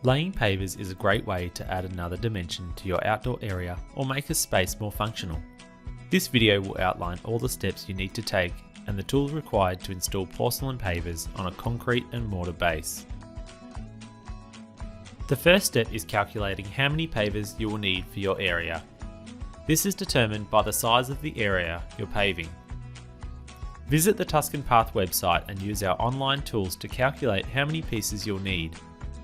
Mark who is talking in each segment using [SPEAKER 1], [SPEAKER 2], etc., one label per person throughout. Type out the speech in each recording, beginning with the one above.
[SPEAKER 1] Laying pavers is a great way to add another dimension to your outdoor area or make a space more functional. This video will outline all the steps you need to take and the tools required to install porcelain pavers on a concrete and mortar base. The first step is calculating how many pavers you will need for your area. This is determined by the size of the area you're paving. Visit the Tuscan Path website and use our online tools to calculate how many pieces you'll need.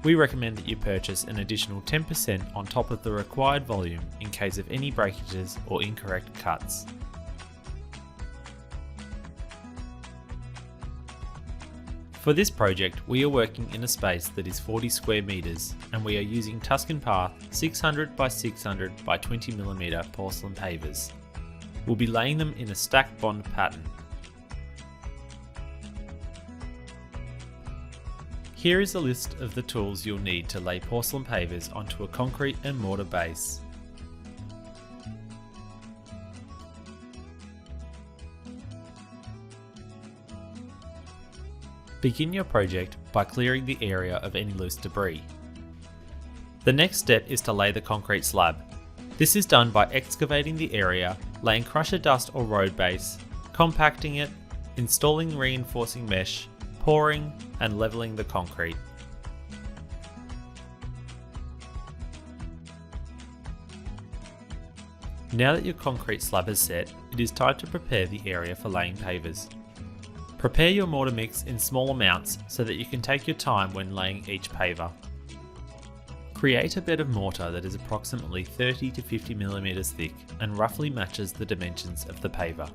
[SPEAKER 1] We recommend that you purchase an additional 10% on top of the required volume in case of any breakages or incorrect cuts. For this project, we are working in a space that is 40 square meters and we are using Tuscan Path 600 by 600 by 20mm porcelain pavers. We'll be laying them in a stack bond pattern. Here is a list of the tools you'll need to lay porcelain pavers onto a concrete and mortar base. Begin your project by clearing the area of any loose debris. The next step is to lay the concrete slab. This is done by excavating the area, laying crusher dust or road base, compacting it, installing reinforcing mesh, pouring and levelling the concrete. Now that your concrete slab is set, it is time to prepare the area for laying pavers. Prepare your mortar mix in small amounts so that you can take your time when laying each paver. Create a bed of mortar that is approximately 30 to 50mm thick and roughly matches the dimensions of the paver.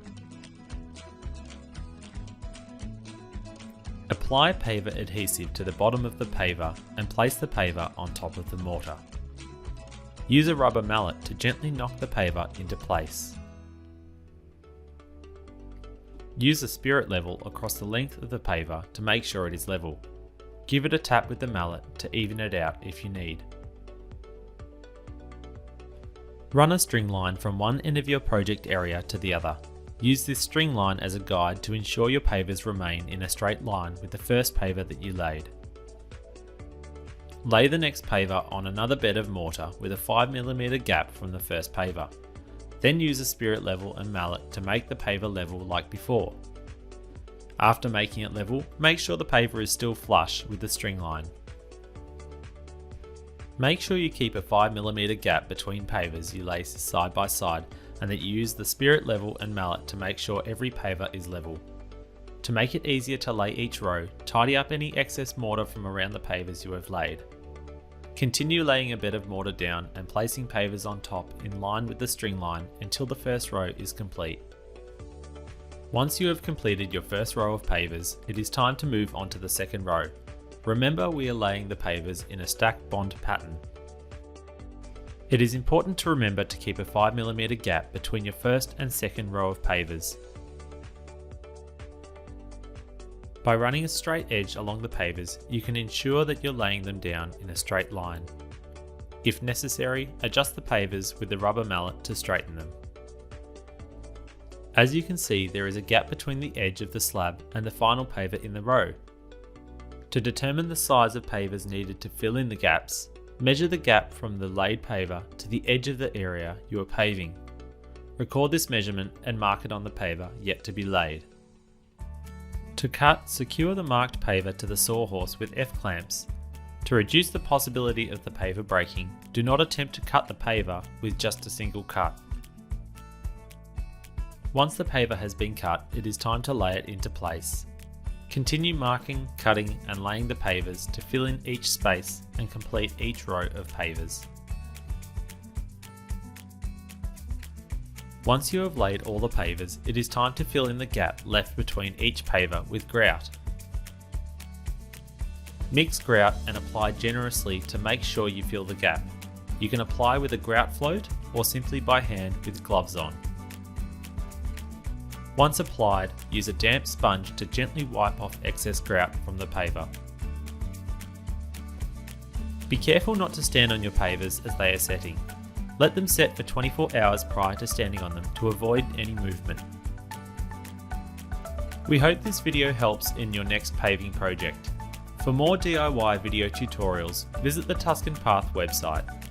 [SPEAKER 1] Apply paver adhesive to the bottom of the paver and place the paver on top of the mortar. Use a rubber mallet to gently knock the paver into place. Use a spirit level across the length of the paver to make sure it is level. Give it a tap with the mallet to even it out if you need. Run a string line from one end of your project area to the other. Use this string line as a guide to ensure your pavers remain in a straight line with the first paver that you laid. Lay the next paver on another bed of mortar with a 5mm gap from the first paver. Then use a spirit level and mallet to make the paver level like before. After making it level, make sure the paver is still flush with the string line. Make sure you keep a 5mm gap between pavers you lay side by side and that you use the spirit level and mallet to make sure every paver is level. To make it easier to lay each row, tidy up any excess mortar from around the pavers you have laid. Continue laying a bed of mortar down and placing pavers on top in line with the string line until the first row is complete. Once you have completed your first row of pavers, it is time to move on to the second row. Remember, we are laying the pavers in a stack bond pattern. It is important to remember to keep a 5mm gap between your first and second row of pavers. By running a straight edge along the pavers, you can ensure that you're laying them down in a straight line. If necessary, adjust the pavers with the rubber mallet to straighten them. As you can see, there is a gap between the edge of the slab and the final paver in the row. To determine the size of pavers needed to fill in the gaps, measure the gap from the laid paver to the edge of the area you are paving. Record this measurement and mark it on the paver yet to be laid. To cut, secure the marked paver to the sawhorse with F-clamps. To reduce the possibility of the paver breaking, do not attempt to cut the paver with just a single cut. Once the paver has been cut, it is time to lay it into place. Continue marking, cutting and laying the pavers to fill in each space and complete each row of pavers. Once you have laid all the pavers, it is time to fill in the gap left between each paver with grout. Mix grout and apply generously to make sure you fill the gap. You can apply with a grout float or simply by hand with gloves on. Once applied, use a damp sponge to gently wipe off excess grout from the paver. Be careful not to stand on your pavers as they are setting. Let them set for 24 hours prior to standing on them to avoid any movement. We hope this video helps in your next paving project. For more DIY video tutorials, visit the Tuscan Path website.